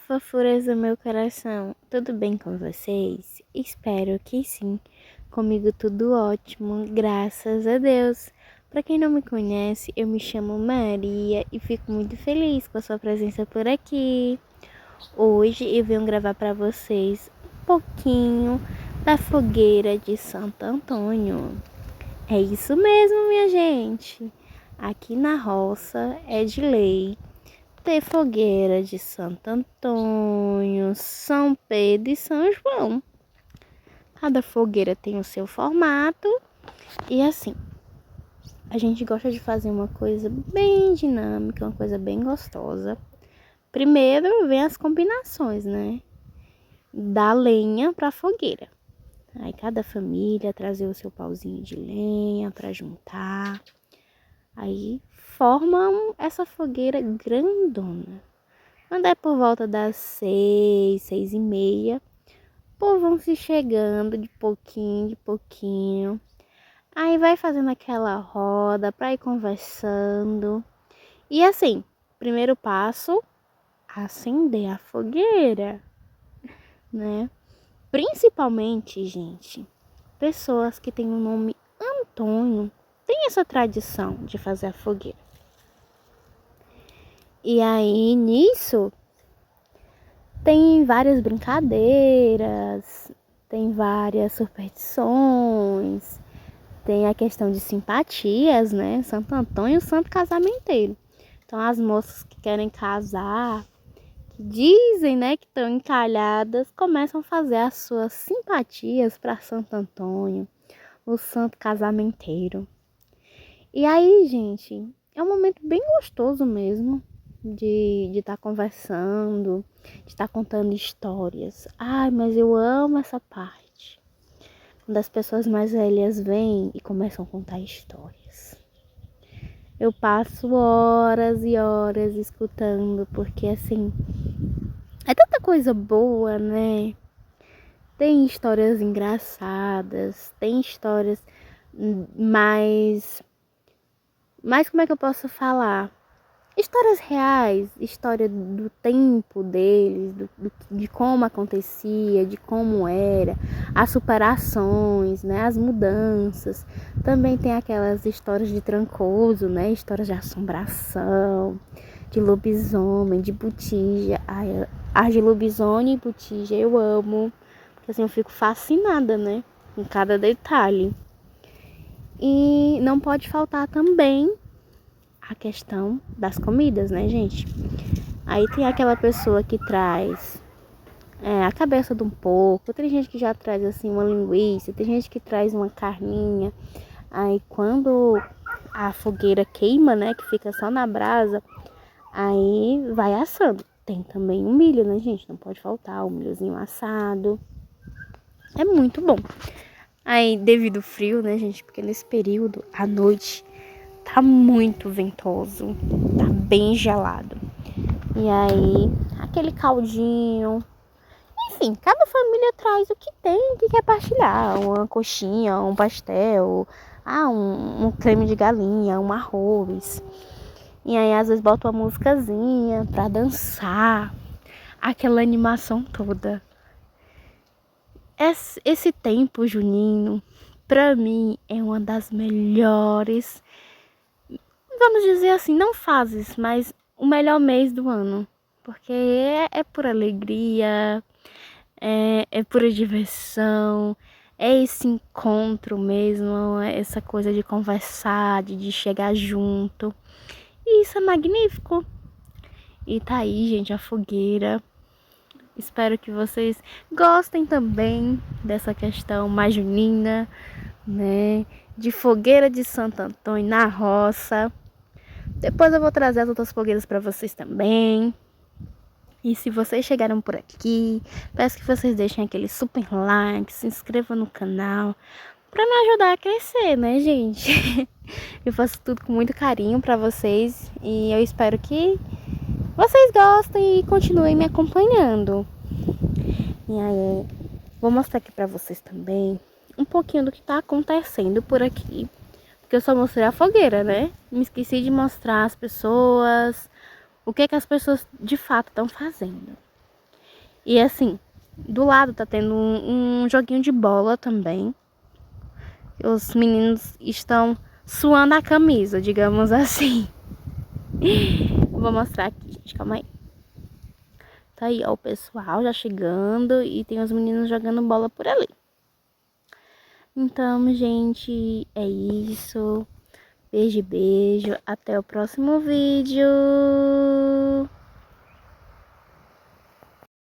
fofuras do meu coração, tudo bem com vocês? Espero que sim. Comigo tudo ótimo, graças a Deus. Para quem não me conhece, eu me chamo Maria e fico muito feliz com a sua presença por aqui. Hoje eu venho gravar para vocês um pouquinho da fogueira de Santo Antônio. É isso mesmo, minha gente. Aqui na roça é de lei ter fogueira de Santo Antônio, São Pedro e São João. Cada fogueira tem o seu formato e assim, a gente gosta de fazer uma coisa bem dinâmica, uma coisa bem gostosa. Primeiro vem as combinações, né? Da lenha para a fogueira. Aí cada família trazer o seu pauzinho de lenha para juntar. Aí formam essa fogueira grandona. Quando é por volta das 6h30, o povo vão se chegando de pouquinho em pouquinho. Aí vai fazendo aquela roda para ir conversando. E assim, primeiro passo, acender a fogueira, né? Principalmente, gente, pessoas que têm o nome Antônio têm essa tradição de fazer a fogueira. E aí, nisso, tem várias brincadeiras, tem várias superstições, tem a questão de simpatias, né? Santo Antônio, santo casamenteiro. Então, as moças que querem casar, que dizem, né, que estão encalhadas, começam a fazer as suas simpatias para Santo Antônio, o santo casamenteiro. E aí, gente, é um momento bem gostoso mesmo de estar conversando, de estar contando histórias. Ai, mas eu amo essa parte. Quando as pessoas mais velhas vêm e começam a contar histórias. Eu passo horas e horas escutando, porque assim, é tanta coisa boa, né? Tem histórias engraçadas, tem histórias mais como é que eu posso falar? Histórias reais, história do tempo deles, de como acontecia, de como era, as superações, né, as mudanças. Também tem aquelas histórias de Trancoso, né, histórias de assombração, de lobisomem, de botija. As de lobisomem e botija eu amo, porque assim eu fico fascinada, né, com cada detalhe. E não pode faltar também a questão das comidas, né, gente? Aí tem aquela pessoa que traz a cabeça de um porco, tem gente que já traz assim uma linguiça, tem gente que traz uma carninha. Aí quando a fogueira queima, né, que fica só na brasa, aí vai assando. Tem também o milho, né, gente? Não pode faltar o milhozinho assado. É muito bom. Aí devido ao frio, né, gente? Porque nesse período, à noite, tá muito ventoso, tá bem gelado. E aí, aquele caldinho. Enfim, cada família traz o que tem, que quer partilhar. Uma coxinha, um pastel, um creme de galinha, um arroz. E aí, às vezes, bota uma musicazinha pra dançar. Aquela animação toda. Esse tempo junino, pra mim, é uma das melhores, vamos dizer assim, não fases, mas o melhor mês do ano. Porque é pura alegria, é pura diversão, é esse encontro mesmo, é essa coisa de conversar, de chegar junto. E isso é magnífico. E tá aí, gente, a fogueira. Espero que vocês gostem também dessa questão mais junina, né? De fogueira de Santo Antônio na roça. Depois eu vou trazer as outras fogueiras para vocês também. E se vocês chegaram por aqui, peço que vocês deixem aquele super like, se inscrevam no canal, para me ajudar a crescer, né, gente? Eu faço tudo com muito carinho para vocês e eu espero que vocês gostem e continuem me acompanhando. E aí, vou mostrar aqui para vocês também um pouquinho do que tá acontecendo por aqui. Porque eu só mostrei a fogueira, né? Me esqueci de mostrar as pessoas, o que as pessoas de fato estão fazendo. E assim, do lado tá tendo um joguinho de bola também. Os meninos estão suando a camisa, digamos assim. Vou mostrar aqui, gente, calma aí. Tá aí, ó, o pessoal já chegando e tem os meninos jogando bola por ali. Então, gente, é isso. Beijo, beijo. Até o próximo vídeo.